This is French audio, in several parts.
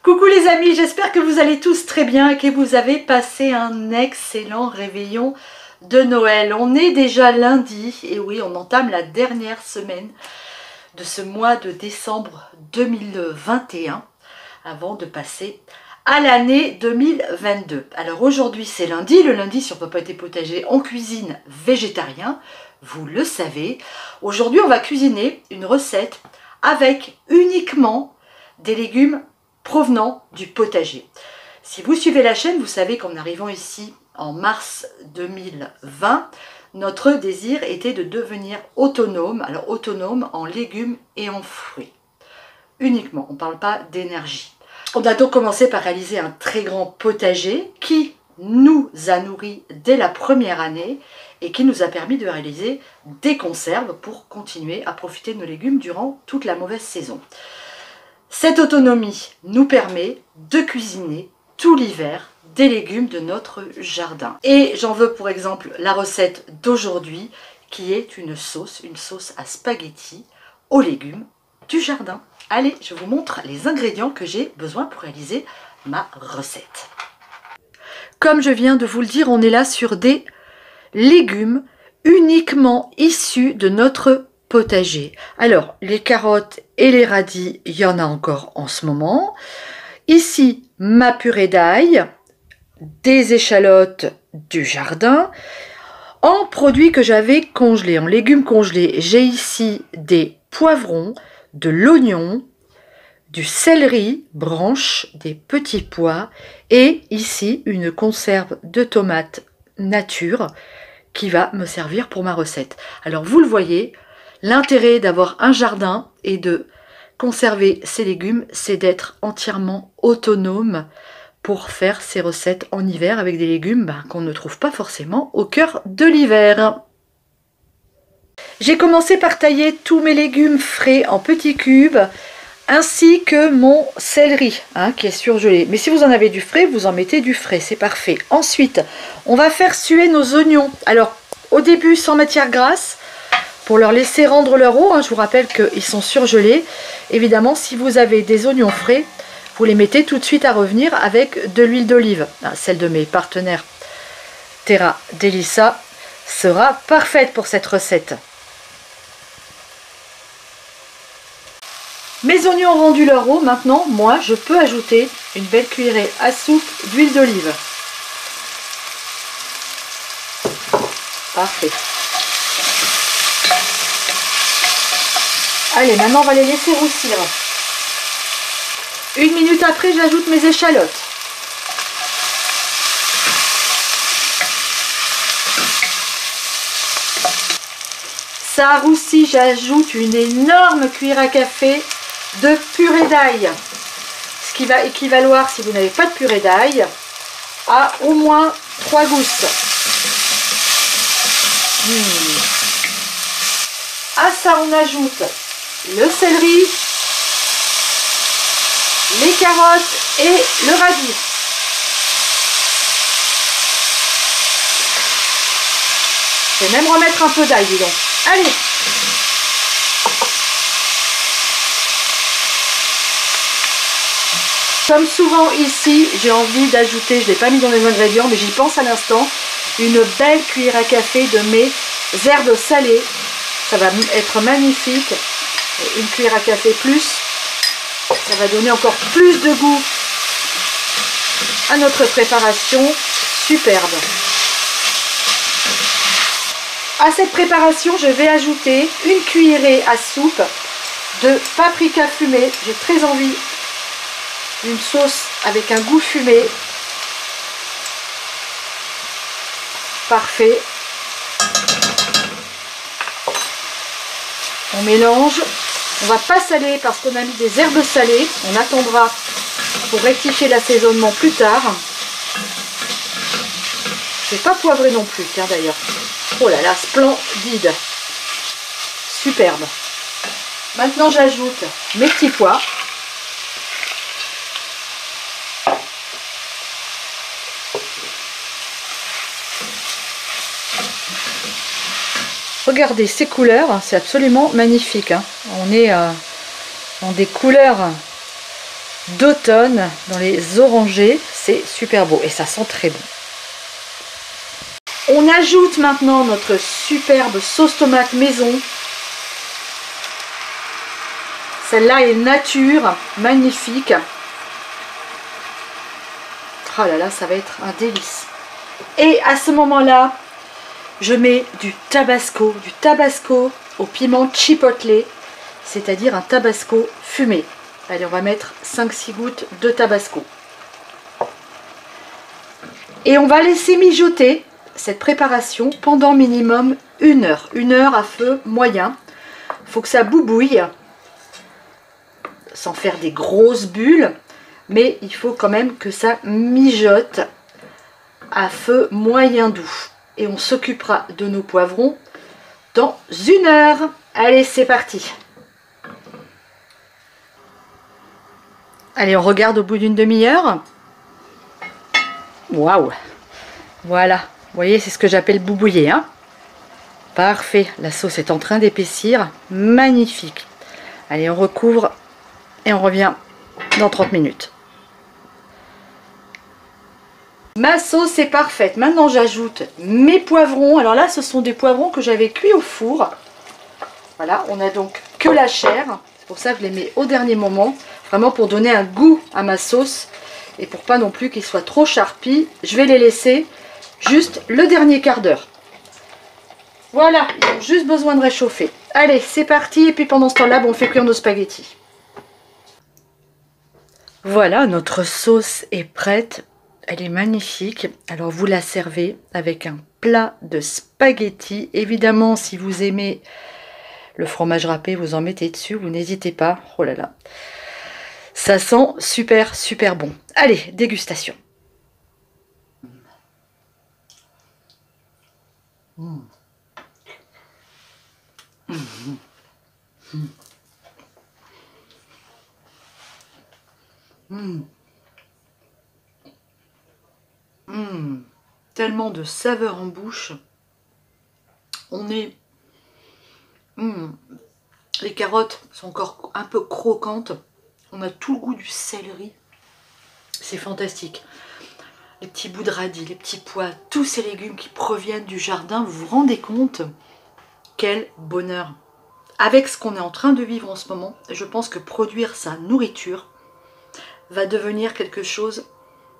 Coucou les amis, j'espère que vous allez tous très bien et que vous avez passé un excellent réveillon de Noël. On est déjà lundi et oui, on entame la dernière semaine de ce mois de décembre 2021 avant de passer à l'année 2022. Alors aujourd'hui c'est lundi, le lundi sur Papote & Potager on cuisine végétarien, vous le savez. Aujourd'hui on va cuisiner une recette avec uniquement des légumes provenant du potager. Si vous suivez la chaîne, vous savez qu'en arrivant ici en mars 2020, notre désir était de devenir autonome, alors autonome en légumes et en fruits. Uniquement, on ne parle pas d'énergie. On a donc commencé par réaliser un très grand potager qui nous a nourris dès la première année et qui nous a permis de réaliser des conserves pour continuer à profiter de nos légumes durant toute la mauvaise saison. Cette autonomie nous permet de cuisiner tout l'hiver des légumes de notre jardin. Et j'en veux pour exemple la recette d'aujourd'hui qui est une sauce à spaghetti aux légumes du jardin. Allez, je vous montre les ingrédients que j'ai besoin pour réaliser ma recette. Comme je viens de vous le dire, on est là sur des légumes uniquement issus de notre potager. Alors, les carottes et les radis, il y en a encore en ce moment. Ici, ma purée d'ail, des échalotes du jardin. En produits que j'avais congelés, en légumes congelés, j'ai ici des poivrons, de l'oignon, du céleri, branche, des petits pois et ici une conserve de tomates nature qui va me servir pour ma recette. Alors vous le voyez, l'intérêt d'avoir un jardin et de conserver ses légumes, c'est d'être entièrement autonome pour faire ses recettes en hiver avec des légumes qu'on ne trouve pas forcément au cœur de l'hiver. J'ai commencé par tailler tous mes légumes frais en petits cubes, ainsi que mon céleri qui est surgelé. Mais si vous en avez du frais, vous en mettez du frais, c'est parfait. Ensuite, on va faire suer nos oignons. Alors, au début, sans matière grasse, pour leur laisser rendre leur eau. Je vous rappelle qu'ils sont surgelés. Évidemment, si vous avez des oignons frais, vous les mettez tout de suite à revenir avec de l'huile d'olive. Celle de mes partenaires Terra Delissa sera parfaite pour cette recette. Mes oignons ont rendu leur eau. Maintenant, moi, je peux ajouter une belle cuillerée à soupe d'huile d'olive. Parfait. Allez, maintenant, on va les laisser roussir. 1 minute après, j'ajoute mes échalotes. Ça a roussi, j'ajoute une énorme cuillère à café de purée d'ail. Ce qui va équivaloir, si vous n'avez pas de purée d'ail, à au moins 3 gousses. À ça, on ajoute le céleri, les carottes et le radis. Je vais même remettre un peu d'ail, dis donc. Allez! Comme souvent ici, j'ai envie d'ajouter, je ne l'ai pas mis dans les ingrédients, mais j'y pense à l'instant, une belle cuillère à café de mes herbes salées. Ça va être magnifique. Une cuillère à café plus, ça va donner encore plus de goût à notre préparation. Superbe. À cette préparation, je vais ajouter une cuillerée à soupe de paprika fumé. J'ai très envie d'une sauce avec un goût fumé. Parfait. On mélange. On va pas saler parce qu'on a mis des herbes salées. On attendra pour rectifier l'assaisonnement plus tard. Je ne vais pas poivrer non plus, tiens d'ailleurs. Oh là là, splendide. Superbe. Maintenant j'ajoute mes petits pois. Regardez ces couleurs, c'est absolument magnifique. On est dans des couleurs d'automne dans les orangers. C'est super beau et ça sent très bon. On ajoute maintenant notre superbe sauce tomate maison. Celle-là est nature, magnifique. Oh là là, ça va être un délice. Et à ce moment-là, je mets du tabasco au piment chipotle, c'est-à-dire un tabasco fumé. Allez, on va mettre 5-6 gouttes de tabasco. Et on va laisser mijoter cette préparation pendant minimum 1 heure. 1 heure à feu moyen. Il faut que ça boubouille, sans faire des grosses bulles, mais il faut quand même que ça mijote à feu moyen doux. Et on s'occupera de nos poivrons dans 1 heure. Allez, c'est parti. Allez, on regarde au bout d'une demi-heure. Waouh! Voilà, vous voyez, c'est ce que j'appelle boubouiller, hein. Parfait, la sauce est en train d'épaissir. Magnifique. Allez, on recouvre et on revient dans 30 minutes. Ma sauce est parfaite. Maintenant, j'ajoute mes poivrons. Alors là, ce sont des poivrons que j'avais cuits au four. Voilà, on n'a donc que la chair. C'est pour ça que je les mets au dernier moment. Vraiment pour donner un goût à ma sauce. Et pour pas non plus qu'ils soient trop charpis. Je vais les laisser juste le dernier quart d'heure. Voilà, ils ont juste besoin de réchauffer. Allez, c'est parti. Et puis pendant ce temps-là, on fait cuire nos spaghettis. Voilà, notre sauce est prête. Elle est magnifique. Alors vous la servez avec un plat de spaghettis. Évidemment, si vous aimez le fromage râpé, vous en mettez dessus. Vous n'hésitez pas. Oh là là. Ça sent super, super bon. Allez, dégustation. Mmh. Mmh. Mmh. Mmh. Mmh. Tellement de saveur en bouche. On est... Mmh. Les carottes sont encore un peu croquantes. On a tout le goût du céleri. C'est fantastique. Les petits bouts de radis, les petits pois, tous ces légumes qui proviennent du jardin. Vous vous rendez compte? Quel bonheur! Avec ce qu'on est en train de vivre en ce moment, je pense que produire sa nourriture va devenir quelque chose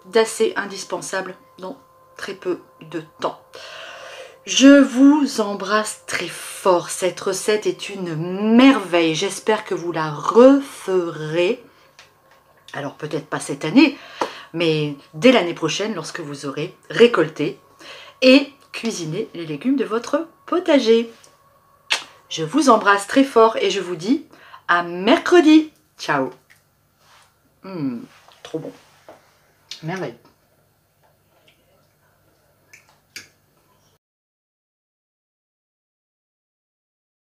d'assez indispensable dans très peu de temps. Je vous embrasse très fort. Cette recette est une merveille. J'espère que vous la referez. Alors peut-être pas cette année, mais dès l'année prochaine lorsque vous aurez récolté et cuisiné les légumes de votre potager. Je vous embrasse très fort et je vous dis à mercredi. Ciao. Trop bon. Merveille.